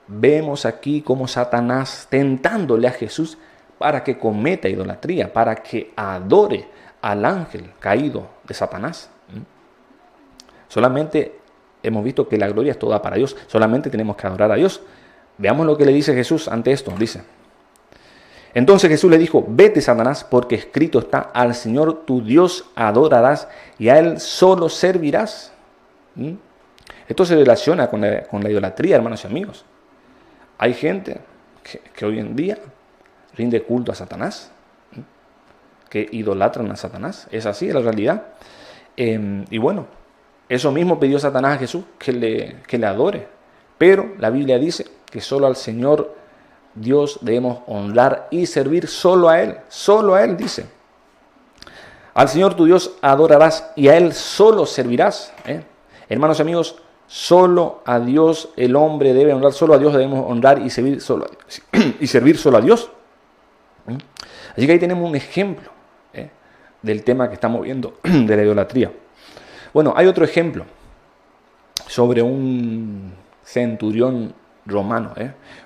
Vemos aquí como Satanás tentándole a Jesús para que cometa idolatría, para que adore al ángel caído de Satanás. Solamente hemos visto que la gloria es toda para Dios, solamente tenemos que adorar a Dios. Veamos lo que le dice Jesús ante esto. Dice: entonces Jesús le dijo: vete, Satanás, porque escrito está: al Señor tu Dios adorarás y a Él solo servirás. Esto se relaciona con la idolatría, hermanos y amigos. Hay gente que hoy en día rinde culto a Satanás, que idolatran a Satanás. Es así, es la realidad. Y bueno, eso mismo pidió Satanás a Jesús, que le adore. Pero la Biblia dice que solo al Señor Dios debemos honrar y servir, solo a Él dice. Al Señor tu Dios adorarás y a Él solo servirás. Hermanos y amigos, Solo a Dios el hombre debe honrar, solo a Dios debemos honrar y servir solo a Dios. Y servir solo a Dios. Así que ahí tenemos un ejemplo del tema que estamos viendo de la idolatría. Bueno, hay otro ejemplo sobre un centurión romano.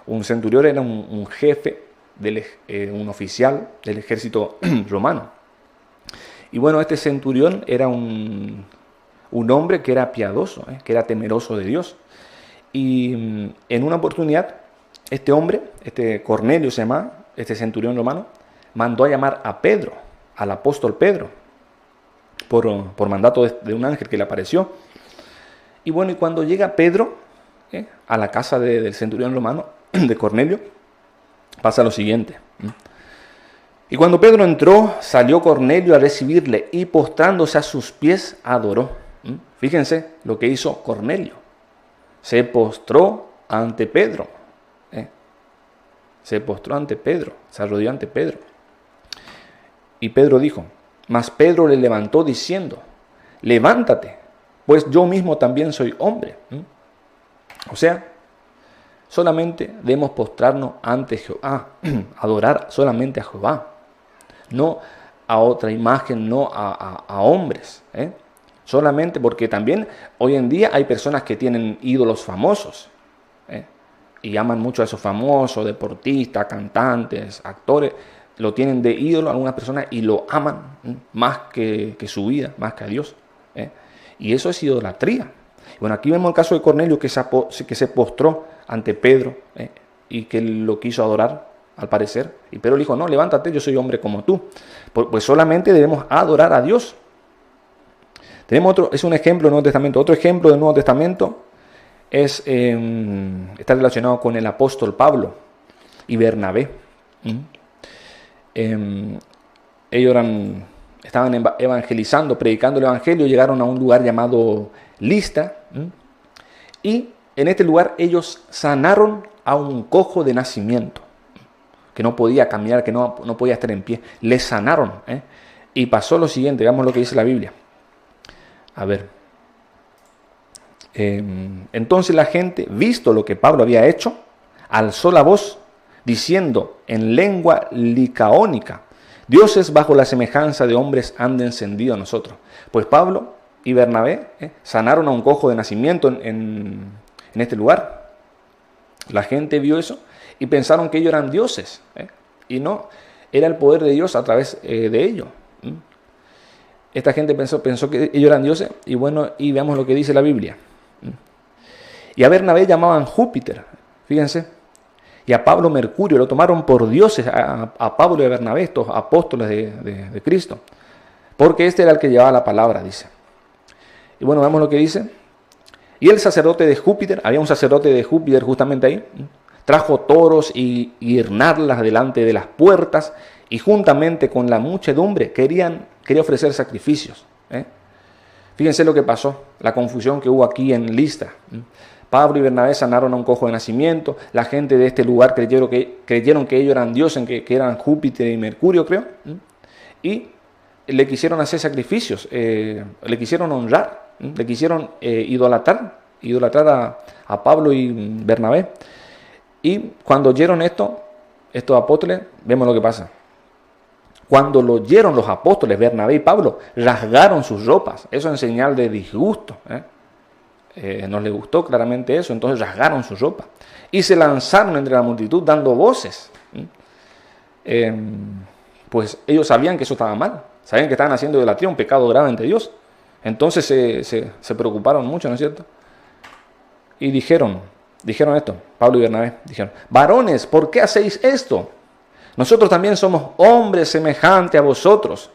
Un centurión era un jefe, un oficial del ejército romano. Y bueno, este centurión era un hombre que era piadoso, que era temeroso de Dios. Y en una oportunidad, este hombre, este Cornelio se llama, este centurión romano, mandó a llamar a Pedro, al apóstol Pedro, por mandato de un ángel que le apareció. Y bueno, y cuando llega Pedro a la casa del centurión romano, de Cornelio, pasa lo siguiente. Y cuando Pedro entró, salió Cornelio a recibirle y postrándose a sus pies adoró. Fíjense lo que hizo Cornelio. Se postró ante Pedro. Se postró ante Pedro, se arrodilló ante Pedro. Y Pedro dijo, mas Pedro le levantó diciendo, levántate, pues yo mismo también soy hombre. O sea, solamente debemos postrarnos ante Jehová, adorar solamente a Jehová, no a otra imagen, no a hombres. Solamente porque también hoy en día hay personas que tienen ídolos famosos y aman mucho a esos famosos, deportistas, cantantes, actores, lo tienen de ídolo a algunas personas y lo aman más que su vida, más que a Dios. Y eso es idolatría. Bueno, aquí vemos el caso de Cornelio que se postró ante Pedro y que lo quiso adorar, al parecer. Y Pedro le dijo, no, levántate, yo soy hombre como tú. Pues solamente debemos adorar a Dios. Tenemos otro, es un ejemplo del Nuevo Testamento. Otro ejemplo del Nuevo Testamento está relacionado con el apóstol Pablo y Bernabé. Ellos estaban evangelizando, predicando el evangelio, llegaron a un lugar llamado Listra, y en este lugar ellos sanaron a un cojo de nacimiento, que no podía caminar, que no podía estar en pie. Le sanaron, y pasó lo siguiente, veamos lo que dice la Biblia. A ver. Entonces la gente, visto lo que Pablo había hecho, alzó la voz, diciendo en lengua licaónica, dioses bajo la semejanza de hombres han descendido a nosotros. Pues Pablo y Bernabé sanaron a un cojo de nacimiento en este lugar. La gente vio eso y pensaron que ellos eran dioses, y no, era el poder de Dios a través de ellos. Esta gente pensó que ellos eran dioses, y bueno, y veamos lo que dice la Biblia. Y a Bernabé llamaban Júpiter, fíjense, y a Pablo Mercurio, lo tomaron por dioses, a Pablo y a Bernabé, estos apóstoles de Cristo, porque este era el que llevaba la palabra, dice. Y bueno, veamos lo que dice. Y el sacerdote de Júpiter, había un sacerdote de Júpiter justamente ahí, trajo toros y guirnaldas delante de las puertas, y juntamente con la muchedumbre quería ofrecer sacrificios. Fíjense lo que pasó, la confusión que hubo aquí en Listra. Pablo y Bernabé sanaron a un cojo de nacimiento. La gente de este lugar creyeron que ellos eran dioses, que eran Júpiter y Mercurio, creo. Y le quisieron hacer sacrificios, le quisieron honrar, le quisieron idolatrar a Pablo y Bernabé. Y cuando oyeron esto, estos apóstoles, vemos lo que pasa. Cuando lo oyeron los apóstoles, Bernabé y Pablo, rasgaron sus ropas. Eso en señal de disgusto. No les gustó claramente eso, entonces rasgaron sus ropas. Y se lanzaron entre la multitud dando voces. Pues ellos sabían que eso estaba mal. Sabían que estaban haciendo idolatría, un pecado grave ante Dios. Entonces se preocuparon mucho, ¿no es cierto? Y dijeron esto, Pablo y Bernabé, dijeron, varones, ¿por qué hacéis esto? Nosotros también somos hombres semejantes a vosotros,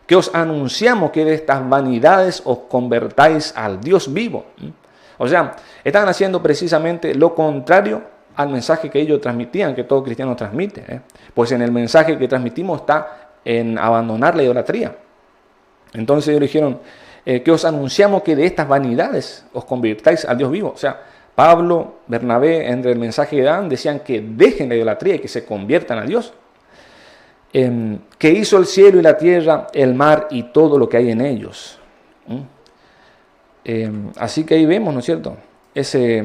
que os anunciamos que de estas vanidades os convertáis al Dios vivo. O sea, estaban haciendo precisamente lo contrario al mensaje que ellos transmitían, que todo cristiano transmite. Pues en el mensaje que transmitimos está en abandonar la idolatría. Entonces ellos dijeron, que os anunciamos que de estas vanidades os convirtáis al Dios vivo. O sea, Pablo, Bernabé, entre el mensaje que dan, decían que dejen la idolatría y que se conviertan a Dios. Que hizo el cielo y la tierra, el mar y todo lo que hay en ellos. Así que ahí vemos, ¿no es cierto? ese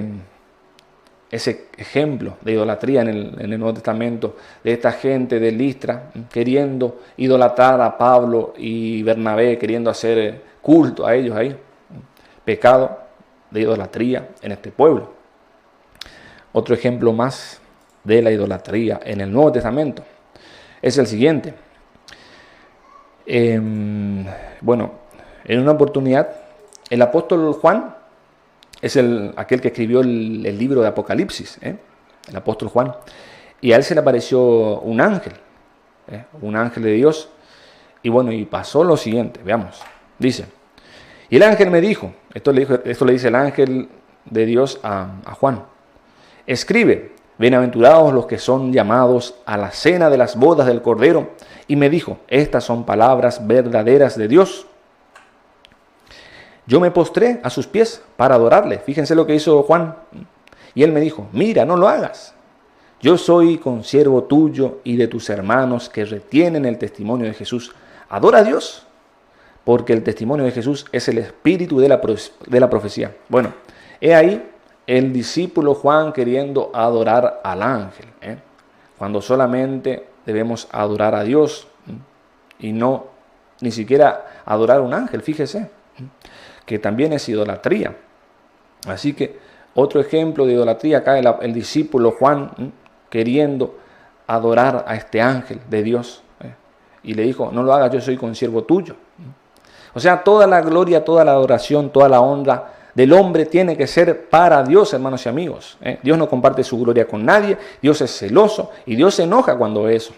ejemplo de idolatría en el Nuevo Testamento, de esta gente de Listra queriendo idolatrar a Pablo y Bernabé, queriendo hacer culto a ellos ahí. Pecado de idolatría en este pueblo. Otro ejemplo más de la idolatría en el Nuevo Testamento es el siguiente. Bueno, en una oportunidad, el apóstol Juan es aquel que escribió el libro de Apocalipsis, el apóstol Juan, y a él se le apareció un ángel de Dios, y bueno, y pasó lo siguiente, veamos, dice, y el ángel me dijo, esto le dice el ángel de Dios a Juan, escribe, bienaventurados los que son llamados a la cena de las bodas del Cordero, y me dijo, estas son palabras verdaderas de Dios. Yo me postré a sus pies para adorarle. Fíjense lo que hizo Juan. Y él me dijo, mira, no lo hagas. Yo soy consiervo tuyo y de tus hermanos que retienen el testimonio de Jesús. Adora a Dios, porque el testimonio de Jesús es el espíritu de la profecía. Bueno, he ahí el discípulo Juan queriendo adorar al ángel, cuando solamente debemos adorar a Dios y no ni siquiera adorar a un ángel, fíjese, que también es idolatría. Así que otro ejemplo de idolatría, acá el discípulo Juan queriendo adorar a este ángel de Dios, y le dijo, no lo hagas, yo soy consiervo tuyo. O sea, toda la gloria, toda la adoración, toda la honra del hombre tiene que ser para Dios, hermanos y amigos. Dios no comparte su gloria con nadie, Dios es celoso y Dios se enoja cuando ve eso.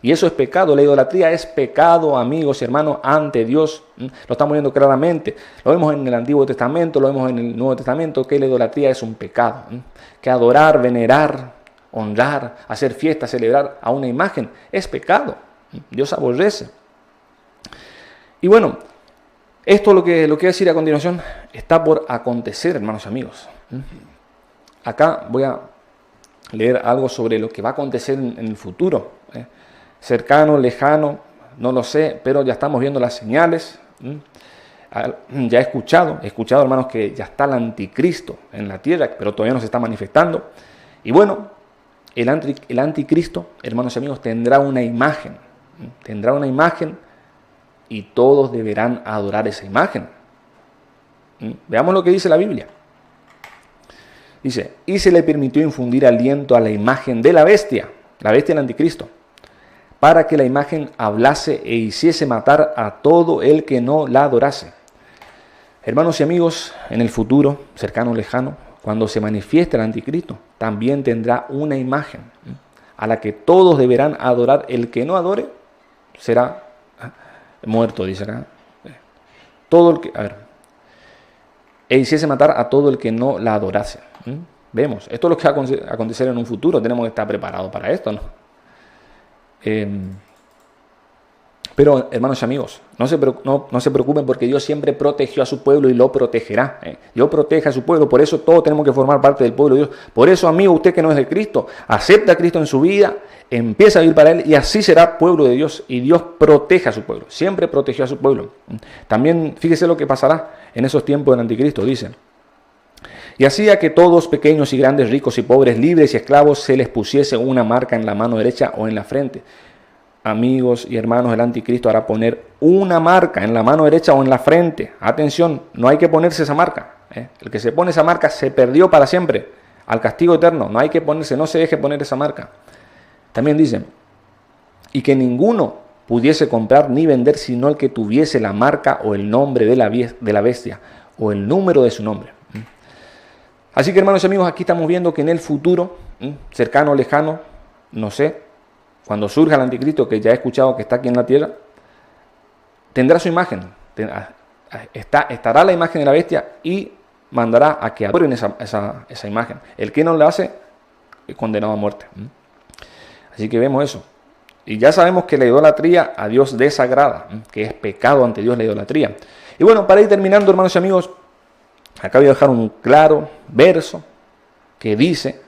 Y eso es pecado, la idolatría es pecado, amigos y hermanos, ante Dios. Lo estamos viendo claramente, lo vemos en el Antiguo Testamento, lo vemos en el Nuevo Testamento, que la idolatría es un pecado. Que adorar, venerar, honrar, hacer fiesta, celebrar a una imagen es pecado. Dios aborrece. Y bueno, esto lo que voy a decir a continuación está por acontecer, hermanos y amigos. Acá voy a leer algo sobre lo que va a acontecer en el futuro. Cercano, lejano, no lo sé, pero ya estamos viendo las señales. Ya he escuchado, hermanos, que ya está el anticristo en la tierra, pero todavía no se está manifestando. Y bueno, el anticristo, hermanos y amigos, tendrá una imagen. Y todos deberán adorar esa imagen. Veamos lo que dice la Biblia. Dice, y se le permitió infundir aliento a la imagen de la bestia del anticristo, para que la imagen hablase e hiciese matar a todo el que no la adorase. Hermanos y amigos, en el futuro, cercano o lejano, cuando se manifieste el anticristo, también tendrá una imagen a la que todos deberán adorar. El que no adore será muerto, dice acá. E hiciese matar a todo el que no la adorase. Vemos, esto es lo que va a acontecer en un futuro, tenemos que estar preparados para esto, ¿no? Pero, hermanos y amigos, no se preocupen, porque Dios siempre protegió a su pueblo y lo protegerá. Dios protege a su pueblo, por eso todos tenemos que formar parte del pueblo de Dios. Por eso, amigo, usted que no es de Cristo, acepta a Cristo en su vida, empieza a vivir para Él y así será pueblo de Dios. Y Dios protege a su pueblo, siempre protegió a su pueblo. También fíjese lo que pasará en esos tiempos del anticristo, dice. Y hacía que todos, pequeños y grandes, ricos y pobres, libres y esclavos, se les pusiese una marca en la mano derecha o en la frente. Amigos y hermanos, el anticristo hará poner una marca en la mano derecha o en la frente. Atención, no hay que ponerse esa marca. El que se pone esa marca se perdió para siempre al castigo eterno. No hay que ponerse, no se deje poner esa marca. También dicen, y que ninguno pudiese comprar ni vender sino el que tuviese la marca o el nombre de la bestia o el número de su nombre. Así que, hermanos y amigos, aquí estamos viendo que en el futuro, cercano o lejano, no sé, cuando surja el anticristo, que ya he escuchado que está aquí en la tierra, tendrá su imagen, estará la imagen de la bestia y mandará a que adoren esa imagen. El que no la hace es condenado a muerte. Así que vemos eso. Y ya sabemos que la idolatría a Dios desagrada, que es pecado ante Dios la idolatría. Y bueno, para ir terminando, hermanos y amigos, acá voy a dejar un claro verso que dice,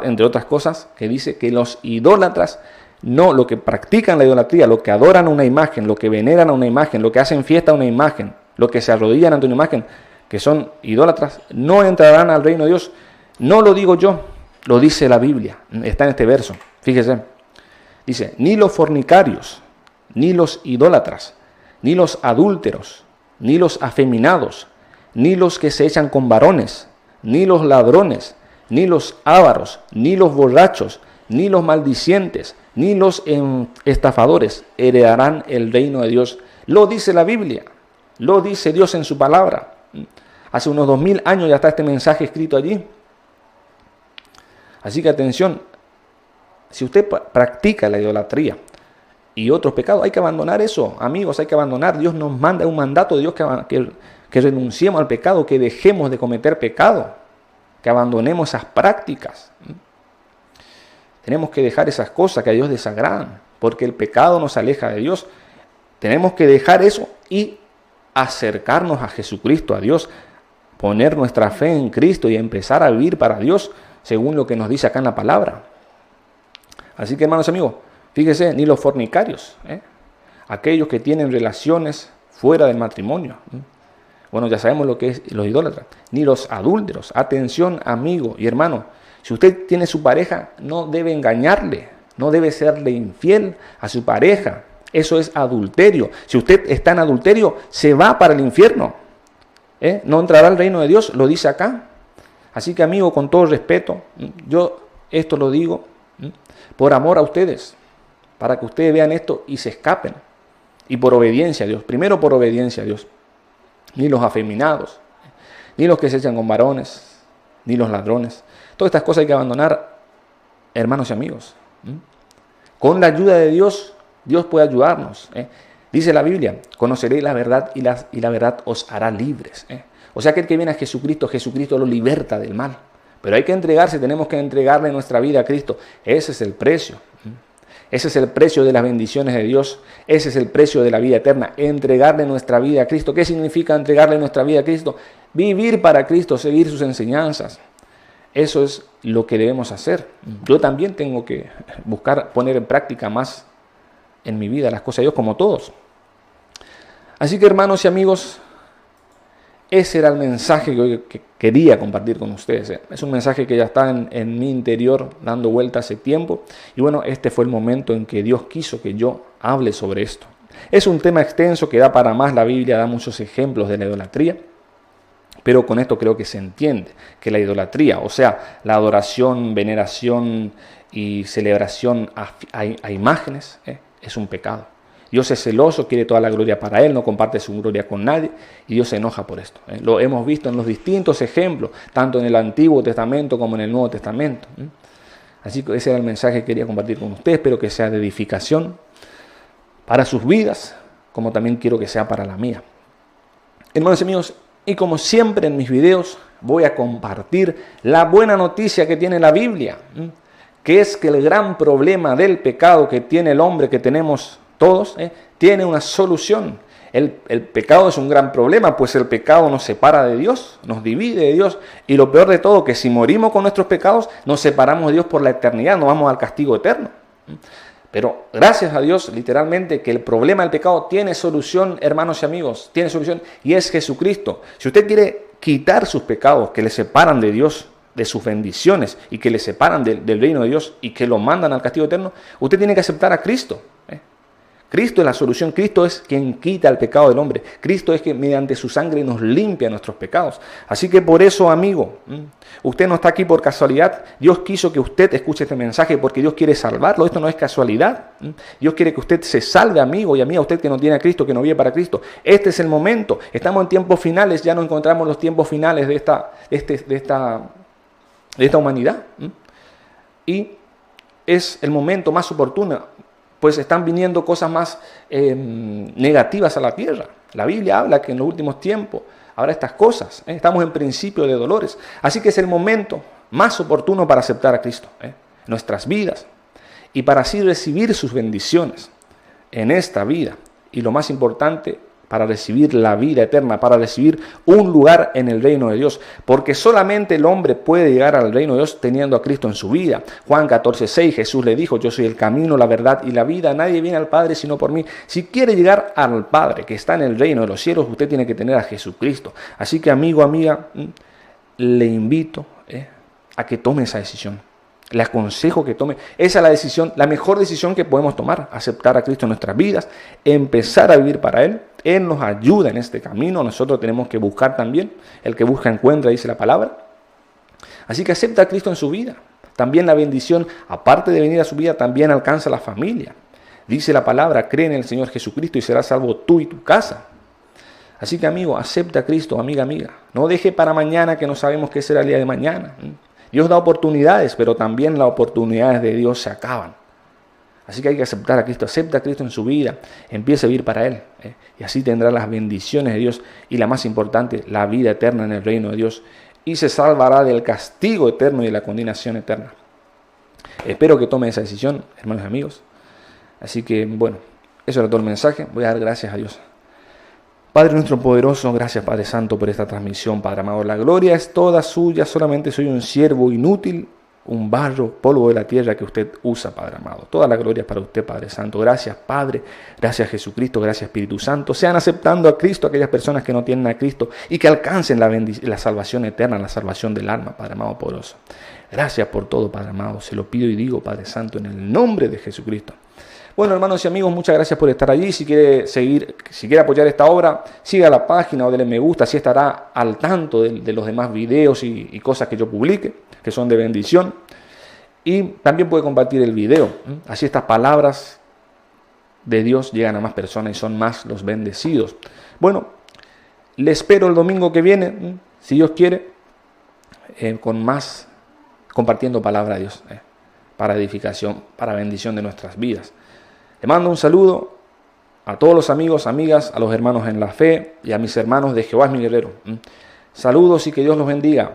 entre otras cosas, que dice que los idólatras, no, lo que practican la idolatría, lo que adoran a una imagen, lo que veneran a una imagen, lo que hacen fiesta a una imagen, lo que se arrodillan ante una imagen, que son idólatras, no entrarán al reino de Dios. No lo digo yo, lo dice la Biblia. Está en este verso. Fíjese. Dice, ni los fornicarios, ni los idólatras, ni los adúlteros, ni los afeminados, ni los que se echan con varones, ni los ladrones, ni los ávaros, ni los borrachos, ni los maldicientes, ni los estafadores heredarán el reino de Dios. Lo dice la Biblia, lo dice Dios en su palabra. Hace unos 2000 años ya está este mensaje escrito allí. Así que atención, si usted practica la idolatría y otros pecados, hay que abandonar eso, amigos, hay que abandonar. Dios nos manda un mandato de Dios que renunciemos al pecado, que dejemos de cometer pecado, que abandonemos esas prácticas. Tenemos que dejar esas cosas que a Dios desagradan, porque el pecado nos aleja de Dios. Tenemos que dejar eso y acercarnos a Jesucristo, a Dios, poner nuestra fe en Cristo y empezar a vivir para Dios, según lo que nos dice acá en la palabra. Así que, hermanos amigos, fíjese, ni los fornicarios, aquellos que tienen relaciones fuera del matrimonio. Bueno, ya sabemos lo que es los idólatras. Ni los adúlteros. Atención, amigo y hermano. Si usted tiene su pareja, no debe engañarle, no debe serle infiel a su pareja. Eso es adulterio. Si usted está en adulterio, se va para el infierno. No entrará al reino de Dios, lo dice acá. Así que, amigo, con todo respeto, yo esto lo digo por amor a ustedes, para que ustedes vean esto y se escapen. Y por obediencia a Dios. Primero por obediencia a Dios. Ni los afeminados, ni los que se echan con varones, ni los ladrones. Todas estas cosas hay que abandonar, hermanos y amigos. Con la ayuda de Dios, Dios puede ayudarnos. Dice la Biblia, conoceréis la verdad y la verdad os hará libres. O sea que el que viene a Jesucristo, Jesucristo lo liberta del mal. Pero hay que entregarse, tenemos que entregarle nuestra vida a Cristo. Ese es el precio. Ese es el precio de las bendiciones de Dios. Ese es el precio de la vida eterna. Entregarle nuestra vida a Cristo. ¿Qué significa entregarle nuestra vida a Cristo? Vivir para Cristo, seguir sus enseñanzas. Eso es lo que debemos hacer. Yo también tengo que buscar poner en práctica más en mi vida las cosas de Dios, como todos. Así que, hermanos y amigos, ese era el mensaje que hoy quería compartir con ustedes. Es un mensaje que ya está en mi interior dando vuelta hace tiempo. Y bueno, este fue el momento en que Dios quiso que yo hable sobre esto. Es un tema extenso que da para más. La Biblia da muchos ejemplos de la idolatría. Pero con esto creo que se entiende que la idolatría, o sea, la adoración, veneración y celebración a imágenes, es un pecado. Dios es celoso, quiere toda la gloria para Él, no comparte su gloria con nadie y Dios se enoja por esto. Lo hemos visto en los distintos ejemplos, tanto en el Antiguo Testamento como en el Nuevo Testamento. Así que ese era el mensaje que quería compartir con ustedes. Espero que sea de edificación para sus vidas, como también quiero que sea para la mía. Hermanos y amigos, y como siempre en mis videos voy a compartir la buena noticia que tiene la Biblia, que es que el gran problema del pecado que tiene el hombre, que tenemos todos, tiene una solución. El pecado es un gran problema, pues el pecado nos separa de Dios, nos divide de Dios. Y lo peor de todo, que si morimos con nuestros pecados, nos separamos de Dios por la eternidad, nos vamos al castigo eterno. Pero gracias a Dios, literalmente, que el problema del pecado tiene solución, hermanos y amigos, tiene solución, y es Jesucristo. Si usted quiere quitar sus pecados que le separan de Dios, de sus bendiciones, y que le separan del reino de Dios, y que lo mandan al castigo eterno, usted tiene que aceptar a Cristo. Cristo es la solución. Cristo es quien quita el pecado del hombre. Cristo es quien mediante su sangre nos limpia nuestros pecados. Así que por eso, amigo, usted no está aquí por casualidad. Dios quiso que usted escuche este mensaje porque Dios quiere salvarlo. Esto no es casualidad. Dios quiere que usted se salve, amigo y amiga, usted que no tiene a Cristo, que no vive para Cristo. Este es el momento. Estamos en tiempos finales. Ya no encontramos los tiempos finales de esta humanidad. Y es el momento más oportuno, pues están viniendo cosas más negativas a la tierra. La Biblia habla que en los últimos tiempos habrá estas cosas. Estamos en principio de dolores. Así que es el momento más oportuno para aceptar a Cristo en nuestras vidas y para así recibir sus bendiciones en esta vida. Y lo más importante, para recibir la vida eterna, para recibir un lugar en el reino de Dios, porque solamente el hombre puede llegar al reino de Dios teniendo a Cristo en su vida. Juan 14:6, Jesús le dijo: yo soy el camino, la verdad y la vida, nadie viene al Padre sino por mí. Si quiere llegar al Padre que está en el reino de los cielos, usted tiene que tener a Jesucristo. Así que, amigo, amiga, le invito a que tome esa decisión. Le aconsejo que tome. Esa es la decisión, la mejor decisión que podemos tomar: aceptar a Cristo en nuestras vidas, empezar a vivir para Él. Él nos ayuda en este camino. Nosotros tenemos que buscar también. El que busca encuentra, dice la palabra. Así que acepta a Cristo en su vida. También la bendición, aparte de venir a su vida, también alcanza a la familia. Dice la palabra: cree en el Señor Jesucristo y serás salvo tú y tu casa. Así que, amigo, acepta a Cristo, amiga. No deje para mañana, que no sabemos qué será el día de mañana. Dios da oportunidades, pero también las oportunidades de Dios se acaban. Así que hay que aceptar a Cristo. Acepta a Cristo en su vida. Empieza a vivir para Él. Y así tendrá las bendiciones de Dios. Y la más importante, la vida eterna en el reino de Dios. Y se salvará del castigo eterno y de la condenación eterna. Espero que tome esa decisión, hermanos y amigos. Así que, bueno, eso era todo el mensaje. Voy a dar gracias a Dios. Padre nuestro poderoso, gracias Padre Santo por esta transmisión, Padre amado. La gloria es toda suya, solamente soy un siervo inútil, un barro, polvo de la tierra que usted usa, Padre amado. Toda la gloria es para usted, Padre Santo. Gracias, Padre. Gracias, Jesucristo. Gracias, Espíritu Santo. Sean aceptando a Cristo aquellas personas que no tienen a Cristo y que alcancen la salvación eterna, la salvación del alma, Padre amado poderoso. Gracias por todo, Padre amado. Se lo pido y digo, Padre Santo, en el nombre de Jesucristo. Bueno, hermanos y amigos, muchas gracias por estar allí. Si quiere apoyar esta obra, siga la página o dele me gusta, así estará al tanto de los demás videos y cosas que yo publique, que son de bendición. Y también puede compartir el video. Así estas palabras de Dios llegan a más personas y son más los bendecidos. Bueno, le espero el domingo que viene, si Dios quiere, con más compartiendo palabra de Dios, para edificación, para bendición de nuestras vidas. Le mando un saludo a todos los amigos, amigas, a los hermanos en la fe y a mis hermanos de Jehová es mi guerrero. Saludos y que Dios los bendiga.